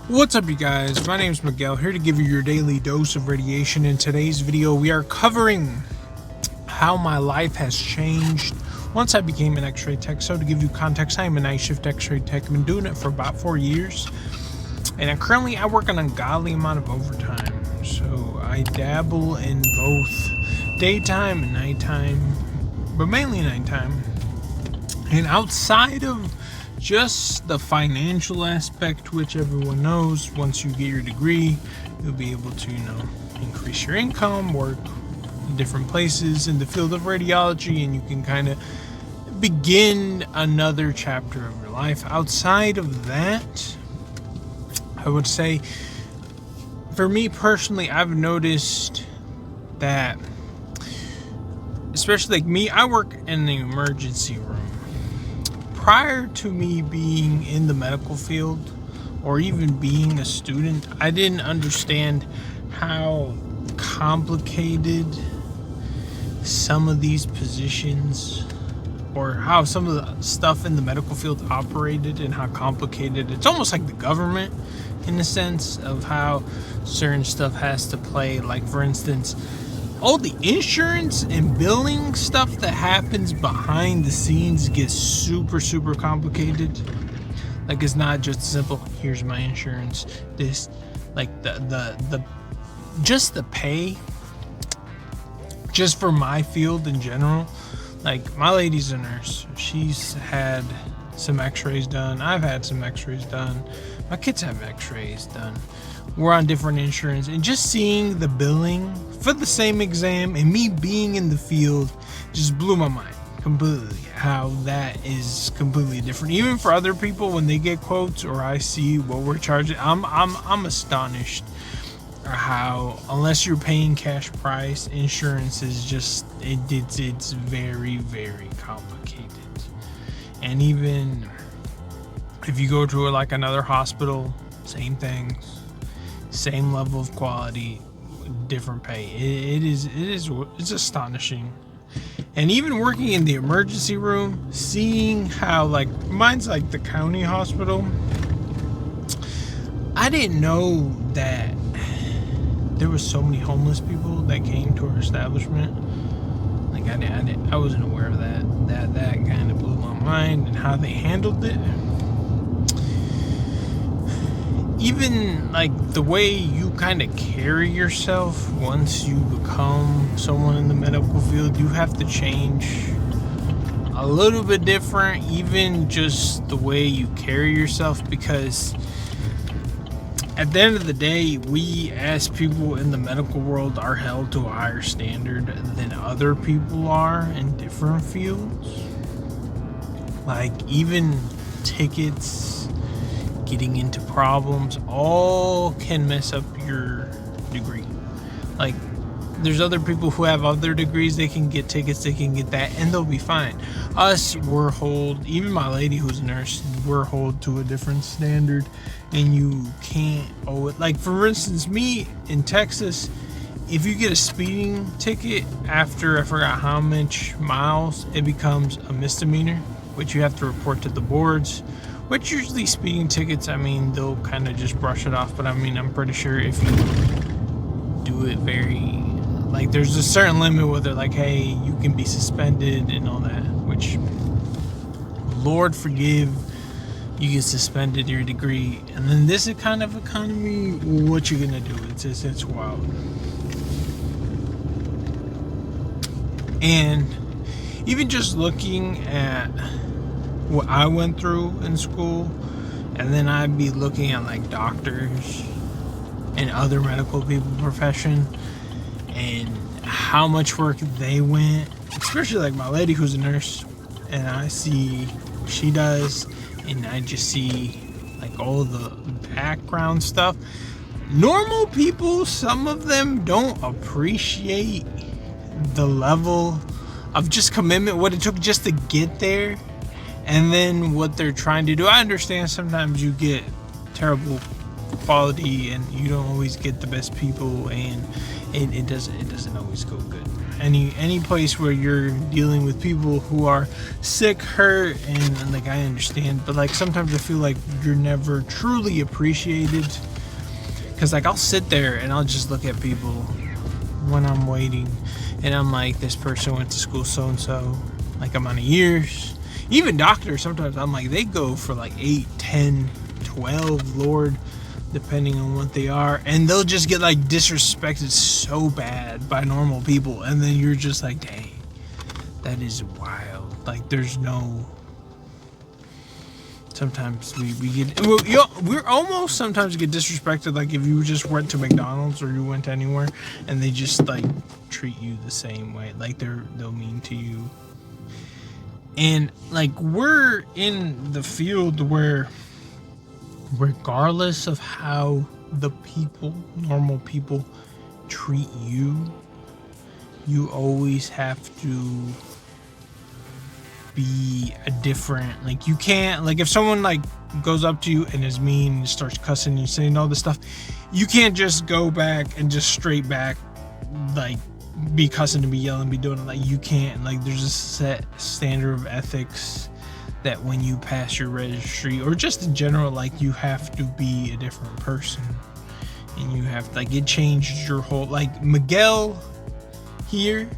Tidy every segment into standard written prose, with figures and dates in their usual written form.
What's up, you guys? My name is Miguel, here to give you your daily dose of radiation. In today's video, we are covering how my life has changed once I became an X-ray tech. So to give you context, I am a night shift X-ray tech. I've been doing it for about 4 years, and currently I work an ungodly amount of overtime. So I dabble in both daytime and nighttime, but mainly nighttime. And outside of just the financial aspect, which everyone knows, once you get your degree, you'll be able to, increase your income, work in different places in the field of radiology, and you can kind of begin another chapter of your life. Outside of that, I would say, for me personally, I've noticed that, especially like me, I work in the emergency room. Prior to me being in the medical field or even being a student, I didn't understand how complicated some of these positions or how some of the stuff in the medical field operated and how complicated. It's almost like the government in the sense of how certain stuff has to play. Like, for instance, all the insurance and billing stuff that happens behind the scenes gets super complicated. Like, it's not just simple, here's my insurance, this, like the just the pay, just for my field in general. Like, my lady's a nurse, she's had some x-rays done, I've had some x-rays done, my kids have x-rays done, we're on different insurance, and just seeing the billing for the same exam and me being in the field just blew my mind completely, how that is completely different. Even for other people, when they get quotes or I see what we're charging, I'm astonished how, unless you're paying cash price, insurance is just it's very complicated. And even if you go to like another hospital, same things, same level of quality, different pay. It's astonishing. And even working in the emergency room, seeing how, like, mine's like the county hospital, I didn't know that there was so many homeless people that came to our establishment. Like, I wasn't aware of that kind of blew my mind, and how they handled it. Even like the way you kind of carry yourself once you become someone in the medical field, you have to change a little bit different. Even just the way you carry yourself, because at the end of the day, we as people in the medical world are held to a higher standard than other people are in different fields. Like, even tickets, getting into problems, all can mess up your degree. Like, there's other people who have other degrees, they can get tickets, they can get that, and they'll be fine. Us, we're hold, even my lady who's a nurse, we're hold to a different standard, and you can't owe it. Like, for instance, me in Texas, if you get a speeding ticket after I forgot how much miles, it becomes a misdemeanor, which you have to report to the boards. Which usually speeding tickets, I mean, they'll kind of just brush it off. But I mean, I'm pretty sure if you do it very, like, there's a certain limit where they're like, hey, you can be suspended and all that. Which, Lord forgive, you get suspended your degree. And then this is kind of economy, what you gonna do? It's wild. And even just looking at what I went through in school, and then I'd be looking at like doctors and other medical people profession and how much work they went, especially like my lady who's a nurse, and I see what she does, and I just see like all the background stuff. Normal people, some of them don't appreciate the level of just commitment, what it took just to get there. And then what they're trying to do. I understand sometimes you get terrible quality, and you don't always get the best people, and it doesn't always go good. Any place where you're dealing with people who are sick, hurt, and like, I understand, but like sometimes I feel like you're never truly appreciated, because like I'll sit there and I'll just look at people when I'm waiting, and I'm like, this person went to school so and so, like amount of years. Even doctors, sometimes I'm like, they go for like 8, 10, 12, Lord, depending on what they are, and they'll just get like disrespected so bad by normal people, and then you're just like, dang, that is wild. Like, there's no, sometimes we get, we're almost sometimes get disrespected, like if you just went to McDonald's or you went anywhere and they just like treat you the same way, like they'll mean to you. And like, we're in the field where regardless of how the people, normal people, treat you, you always have to be a different, like, you can't, like, if someone like goes up to you and is mean and starts cussing you, saying all this stuff, you can't just go back and just straight back, like, be cussing and be yelling, be doing it. Like, you can't, like, there's a set standard of ethics that when you pass your registry, or just in general, like, you have to be a different person, and you have to, like, it changed your whole, like, Miguel here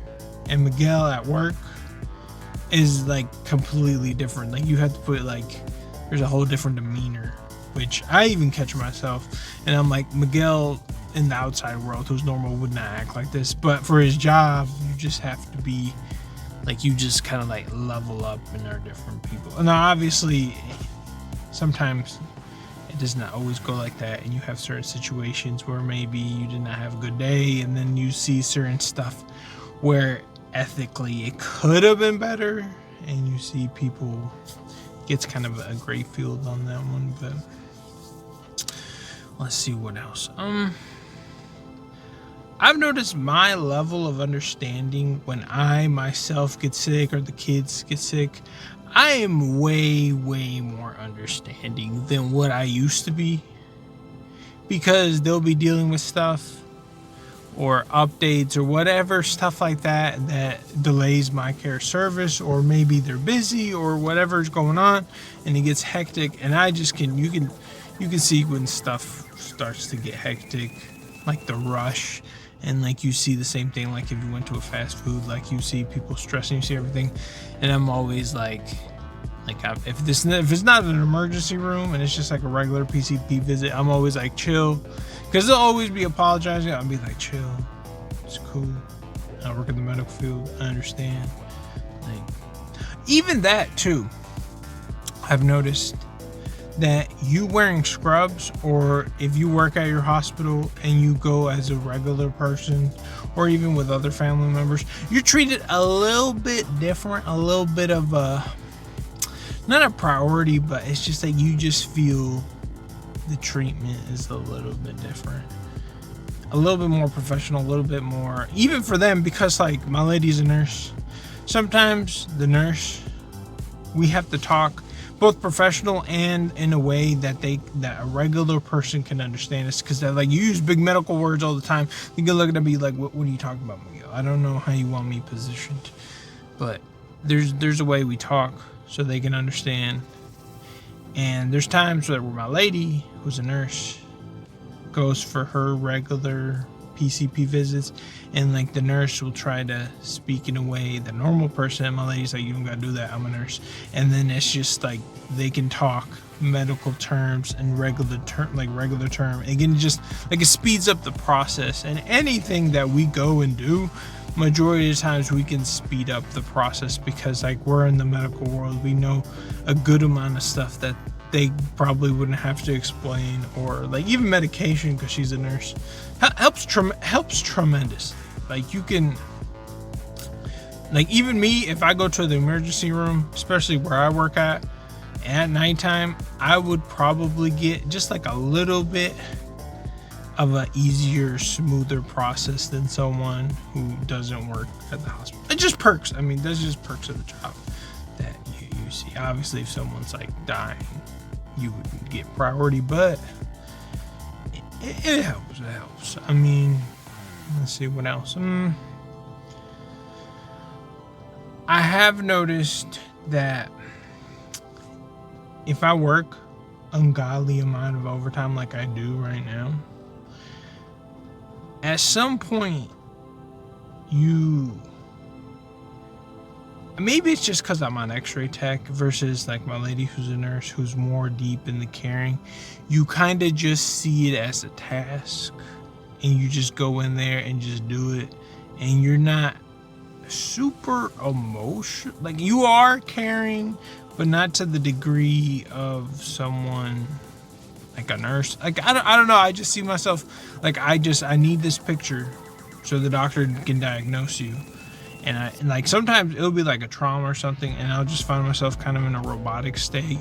and Miguel at work is like completely different. Like, you have to put, like, there's a whole different demeanor, which I even catch myself, and I'm like, Miguel in the outside world, who's normal, would not act like this, but for his job, you just have to be like, you just kind of like level up, and are different people. And now obviously sometimes it does not always go like that, and you have certain situations where maybe you did not have a good day, and then you see certain stuff where ethically it could have been better, and you see people, gets kind of a gray field on that one. But let's see what else. I've noticed my level of understanding when I myself get sick or the kids get sick. I am way more understanding than what I used to be, because they'll be dealing with stuff or updates or whatever, stuff like that, that delays my care service, or maybe they're busy or whatever's going on and it gets hectic, and I just you can see when stuff starts to get hectic, like the rush. And like, you see the same thing, like if you went to a fast food, like you see people stressing, you see everything, and I'm always like if it's not an emergency room and it's just like a regular PCP visit, I'm always like, chill, because they'll always be apologizing. I'll be like, chill, it's cool, I work in the medical field, I understand. Like, even that too, I've noticed that you wearing scrubs, or if you work at your hospital and you go as a regular person, or even with other family members, you're treated a little bit different, a little bit of a, not a priority, but it's just like, you just feel the treatment is a little bit different, a little bit more professional, a little bit more, even for them, because like, my lady's a nurse. Sometimes the nurse, we have to talk both professional and in a way that a regular person can understand us, because they're like, you use big medical words all the time. You can look at them and be like, what are you talking about, Miguel? I don't know how you want me positioned, but there's a way we talk so they can understand. And there's times where my lady, who's a nurse, goes for her regular PCP visits, and like, the nurse will try to speak in a way the normal person, and my lady's like, you don't gotta do that, I'm a nurse. And then it's just like, they can talk medical terms and regular term. Again, just like, it speeds up the process. And anything that we go and do, majority of the times we can speed up the process, because like, we're in the medical world, we know a good amount of stuff that they probably wouldn't have to explain, or like even medication, because she's a nurse, helps tremendous. Like, you can, like, even me, if I go to the emergency room, especially where I work at nighttime, I would probably get just like a little bit of a easier, smoother process than someone who doesn't work at the hospital. It's just perks. I mean, there's just perks of the job that you see. Obviously, if someone's like dying, you would get priority, but it helps. It helps. I mean, let's see what else. I have noticed that if I work ungodly amount of overtime like I do right now, at some point maybe it's just because I'm on Xray tech versus like my lady who's a nurse who's more deep in the caring. You kind of just see it as a task and you just go in there and just do it, and you're not super emotional. Like, you are caring, but not to the degree of someone like a nurse. Like, I don't know. I just see myself like I need this picture so the doctor can diagnose you. And like sometimes it'll be like a trauma or something, and I'll just find myself kind of in a robotic state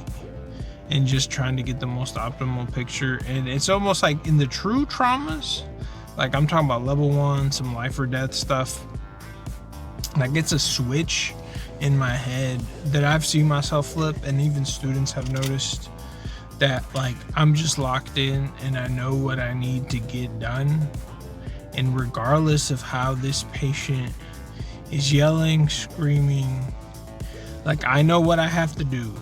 and just trying to get the most optimal picture. And it's almost like in the true traumas, like I'm talking about level 1, some life or death stuff, like it's a switch in my head that I've seen myself flip, and even students have noticed that, like, I'm just locked in and I know what I need to get done. And regardless of how this patient is yelling, screaming, like, I know what I have to do,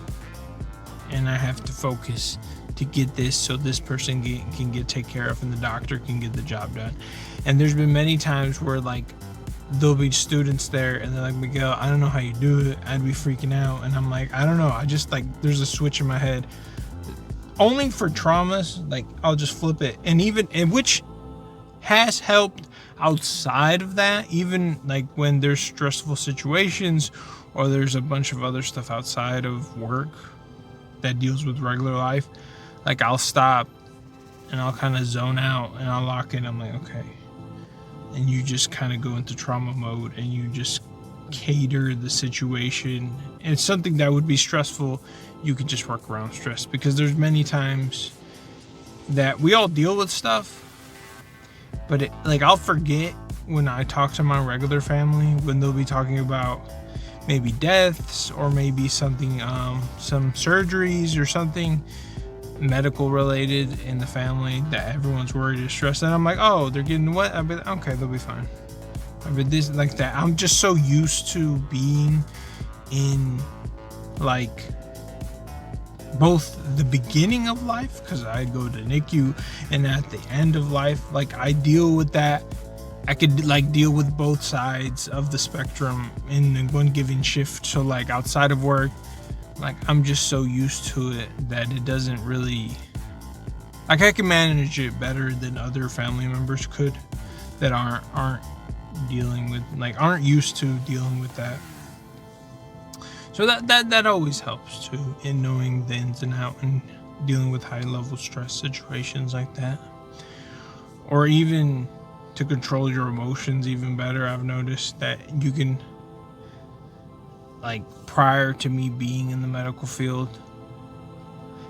and I have to focus to get this so this person can get taken care of and the doctor can get the job done. And there's been many times where, like, there'll be students there and they're like, Miguel, I don't know how you do it. I'd be freaking out. And I'm like, I don't know. I just, like, there's a switch in my head. Only for traumas, like, I'll just flip it. And which has helped outside of that, even like when there's stressful situations or there's a bunch of other stuff outside of work that deals with regular life, like, I'll stop and I'll kind of zone out and I'll lock in. I'm like, okay. And you just kind of go into trauma mode and you just cater the situation. And it's something that would be stressful. You can just work around stress, because there's many times that we all deal with stuff, but like, I'll forget when I talk to my regular family, when they'll be talking about maybe deaths or maybe something, some surgeries or something medical related in the family that everyone's worried or stressed. And I'm like, oh, they're getting what? I'll be like, okay, they'll be fine. I mean, this, like that. I'm just so used to being in, like, both the beginning of life, because I go to NICU, and at the end of life, like, I deal with that. I could, like, deal with both sides of the spectrum in one given shift. So, like, outside of work, like, I'm just so used to it that it doesn't really, like, I can manage it better than other family members could that aren't dealing with, like, aren't used to dealing with that. So that always helps too, in knowing the ins and outs and dealing with high level stress situations like that. Or even to control your emotions even better. I've noticed that you can, like, prior to me being in the medical field,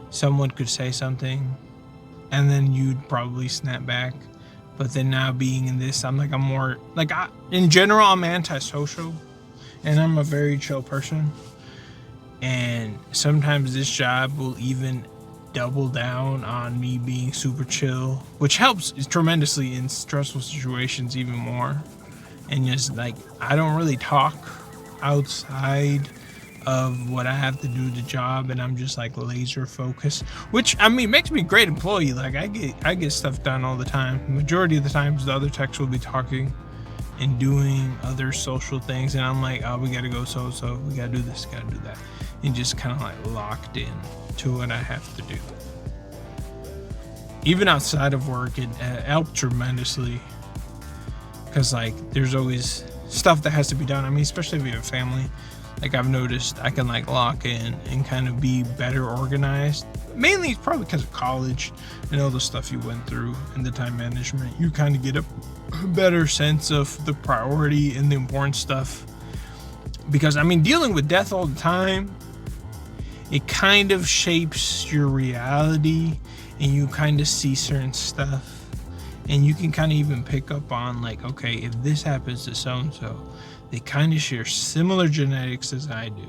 someone could say something and then you'd probably snap back. But then now being in this, I'm more, like, in general, I'm antisocial and I'm a very chill person. And sometimes this job will even double down on me being super chill, which helps tremendously in stressful situations even more. And just, like, I don't really talk outside of what I have to do the job, and I'm just, like, laser focused, which, I mean, makes me a great employee. Like, I get stuff done all the time. The majority of the times the other techs will be talking and doing other social things, and I'm like, oh, we gotta go so we gotta do this, gotta do that, and just kind of, like, locked in to what I have to do. Even outside of work, it helped tremendously, because, like, there's always stuff that has to be done. I mean, especially if you have a family, like, I've noticed I can, like, lock in and kind of be better organized. Mainly it's probably because of college and all the stuff you went through and the time management. You kind of get a better sense of the priority and the important stuff. Because, I mean, dealing with death all the time, it kind of shapes your reality, and you kind of see certain stuff, and you can kind of even pick up on, like, okay, if this happens to so-and-so, they kind of share similar genetics as I do.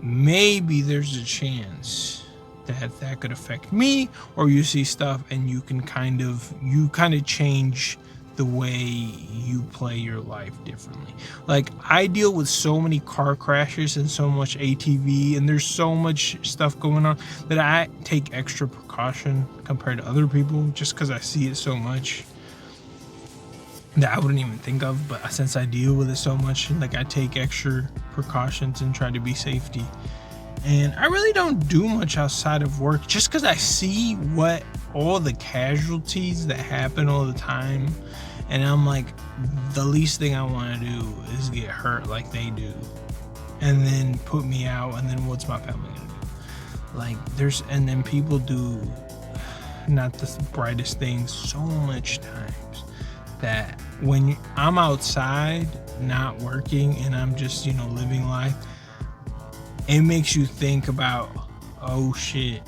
Maybe there's a chance that could affect me, or you see stuff and you kind of change the way you play your life differently. Like, I deal with so many car crashes and so much ATV, and there's so much stuff going on that I take extra precaution compared to other people, just because I see it so much that I wouldn't even think of. But since I deal with it so much, like, I take extra precautions and try to be safety. And I really don't do much outside of work, just because I see what all the casualties that happen all the time, and I'm like, the least thing I want to do is get hurt like they do, and then put me out, and then what's my family gonna do? Like, and then people do not the brightest things so much times that when I'm outside not working and I'm just, living life, it makes you think about, oh shit,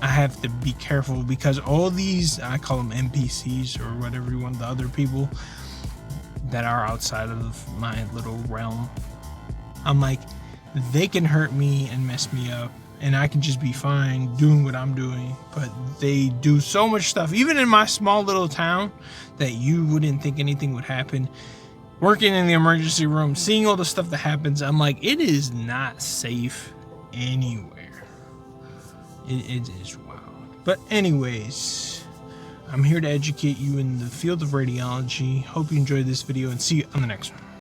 I have to be careful, because all these, I call them NPCs or whatever you want, the other people that are outside of my little realm, I'm like, they can hurt me and mess me up, and I can just be fine doing what I'm doing, but they do so much stuff, even in my small little town, that you wouldn't think anything would happen. Working in the emergency room, seeing all the stuff that happens, I'm like, it is not safe anywhere. It is wild. But anyways, I'm here to educate you in the field of radiology. Hope you enjoyed this video, and see you on the next one.